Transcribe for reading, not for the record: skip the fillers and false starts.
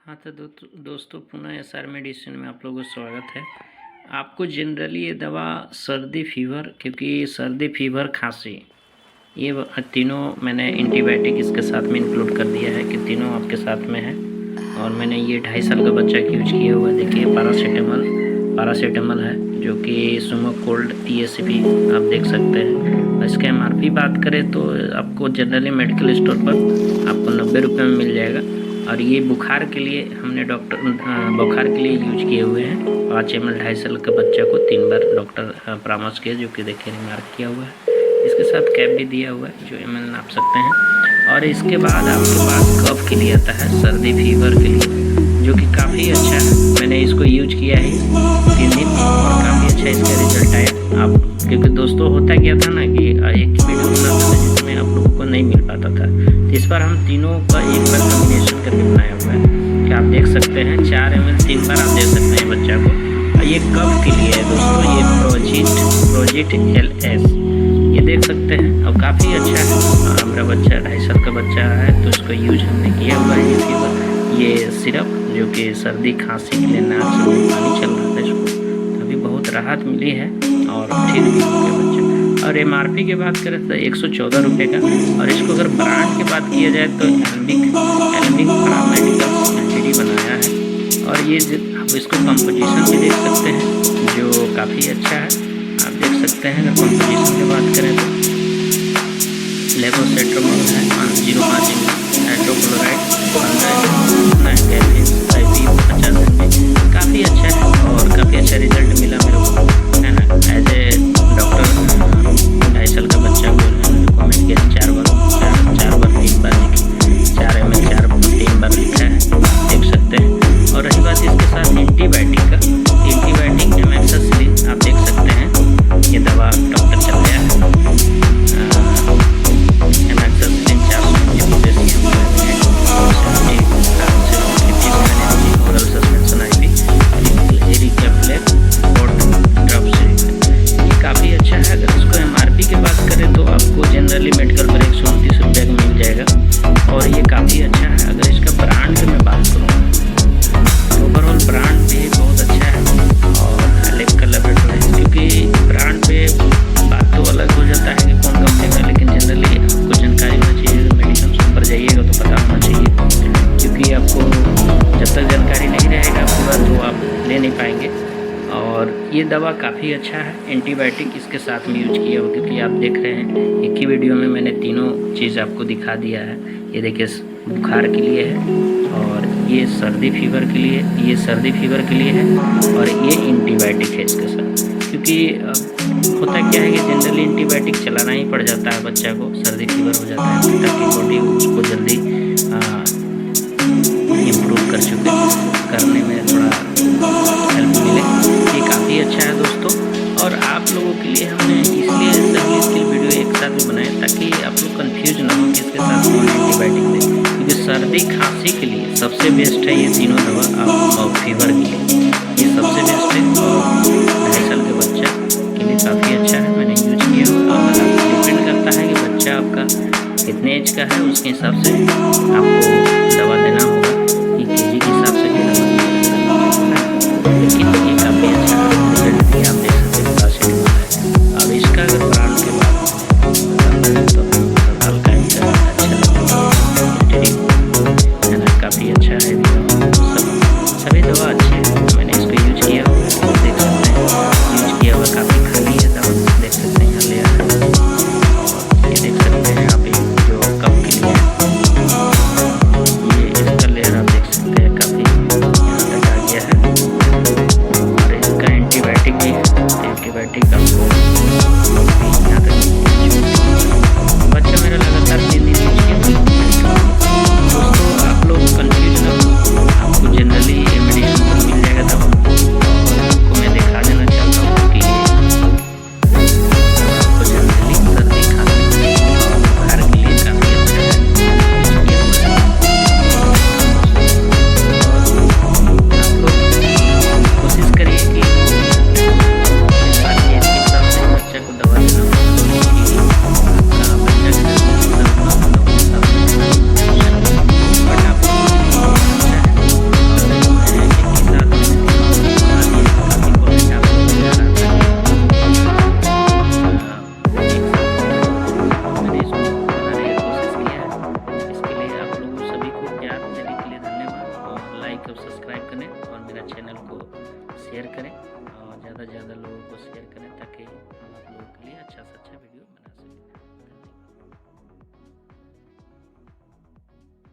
हाँ तो दोस्तों पुनः एसआर मेडिसिन में आप लोगों का स्वागत है। आपको जनरली ये दवा सर्दी फीवर, क्योंकि सर्दी फीवर खांसी ये तीनों मैंने एंटीबायोटिक इसके साथ में इंक्लूड कर दिया है कि तीनों आपके साथ में है। और मैंने ये 2.5 साल का बच्चा की यूज किया हुआ। देखिए पैरासीटामॉल है जो कि सुमो कोल्ड TSP आप देख सकते हैं। इसके MRP बात करें तो आपको जनरली मेडिकल स्टोर पर आपको 90 रुपये में मिल जाएगा। और ये बुखार के लिए हमने बुखार के लिए यूज किए हुए हैं। 5 ml 2.5 साल के बच्चा को 3 बार डॉक्टर परामर्श किया, जो कि देखिए रिमार्क किया हुआ है। इसके साथ कैप भी दिया हुआ है जो ml नाप सकते हैं। और इसके बाद आपके पास कफ के लिए आता है, सर्दी फीवर के लिए, जो कि काफ़ी अच्छा है। मैंने इसको यूज किया है 3 दिन और काफ़ी अच्छा इसका रिजल्ट आया। आप क्योंकि दोस्तों होता क्या था ना कि एक वीडियो बनाता था जिसमें आप लोगों को नहीं मिल पाता था, तो इस बार हम तीनों का एक बार कॉम्बिनेशन करके बनाया हुआ है कि आप देख सकते हैं 4 ml 3 बार आप दे सकते हैं बच्चा को। ये कफ के लिए है दोस्तों, ये प्रोजिट LS ये देख सकते हैं और काफ़ी अच्छा है। मेरा बच्चा 2.5 साल का बच्चा है तो इसको यूज हमने किया हुआ है। ये फीवर ये सिरप जो कि सर्दी खांसी के लिए नाक से पानी चल रहा था, इसको अभी बहुत राहत मिली है और ठीक भी हो गया बच्चा। और MRP की बात करें तो 114 रुपये का। और इसको अगर ब्रांड की बात किया जाए तो एल्बिक मेडिकल LTD बनाया है। और ये आप इसको कंपोजिशन भी देख सकते हैं जो काफ़ी अच्छा है। आप देख सकते हैं अगर कंपोजिशन की बात करें तो लेवोसेट्रोमोल है 505 हाइड्रोक्लोराइड 15 कैफीन IP 50 ml काफ़ी अच्छा है और काफ़ी अच्छा रिजल्ट मिला मेरे को, है ना। एज ए डॉक्टर 2.5 साल का बच्चा को रिकमेंड किया 4 बार 3 बार लिखी 4 ml 3 बार लिखा है, देख सकते हैं। और रही बात इसके साथ एंटीबायोटिक का, एंटीबायोटिक एमोक्सिसिलिन आप देख सकते हैं। ये दवा डॉक्टर चल गया है एमोक्सिसिलिन 400 ओरल सस्पेंशन IP एरिकेप्लेट और ड्रॉप सिरप। ये काफ़ी अच्छा है। अगर इसको MRP की बात करें तो आपको जनरली मेडिकल पर 129 रुपये का मिल जाएगा और ये काफ़ी अच्छा है। अगर इसका ब्रांड की मैं बात करूँ तो ओवरऑल ब्रांड भी बहुत अच्छा है और अलग का लेबोरेटरी, क्योंकि ब्रांड पे बात तो अलग हो जाता है कि कौन कंपनी का, लेकिन जनरली आपको जानकारी होना चाहिए। मेडिकल शॉप पर जाइएगा तो पता होना चाहिए, क्योंकि आपको जब तक जानकारी नहीं रहेगा पूरा तो आप ले नहीं पाएंगे। और ये दवा काफ़ी अच्छा है। एंटीबायोटिक इसके साथ में यूज किया हो, क्योंकि आप देख रहे हैं एक ही वीडियो में मैंने तीनों चीज़ आपको दिखा दिया है। ये देखिए बुखार के लिए है और ये सर्दी फीवर के लिए, ये सर्दी फीवर के लिए है और ये एंटीबायोटिक है इसके साथ। क्योंकि होता क्या है कि जनरली एंटीबायोटिक चलाना ही पड़ जाता है बच्चा को, सर्दी फीवर हो जाता है ताकि बॉडी उसको जल्दी इम्प्रूव कर सके, करने में थोड़ा हेल्प मिले। ये काफ़ी अच्छा है दोस्तों। और आप लोगों के लिए हमने इसलिए सभी इसके वीडियो एक साथ में बनाए ताकि आप लोग कंफ्यूज ना हो कि इसके साथ कौन एंटीबायोटिक दें, क्योंकि सर्दी खांसी के लिए सबसे बेस्ट है ये तीनों दवा। और फीवर के लिए ये सबसे बेस्ट है और 2.5 साल के बच्चा के लिए काफ़ी अच्छा है। मैंने यूज किया हुआ। और डिपेंड करता है कि बच्चा आपका कितने एज का है, उसके हिसाब से आपको दवा देना होगा कि KG के हिसाब से भी दवा देना, लेकिन ये काफ़ी अच्छा रिजल्ट भी आप देख सकते हैं। अब इसका अगर ब्रांड के बाद तो हल्का अच्छा है ना, काफ़ी अच्छा है। सभी दवा अच्छे हैं, मैंने इसको यूज किया हुआ है, देख सकते हैं यूज किया हुआ काफ़ी खाली है दवा, देख सकते हैं यहाँ ले आया है। और ये देख सकते हैं आप जो कप के लिए शेयर करें ताकि हम आप लोगों के लिए अच्छा से अच्छा वीडियो बना सकें।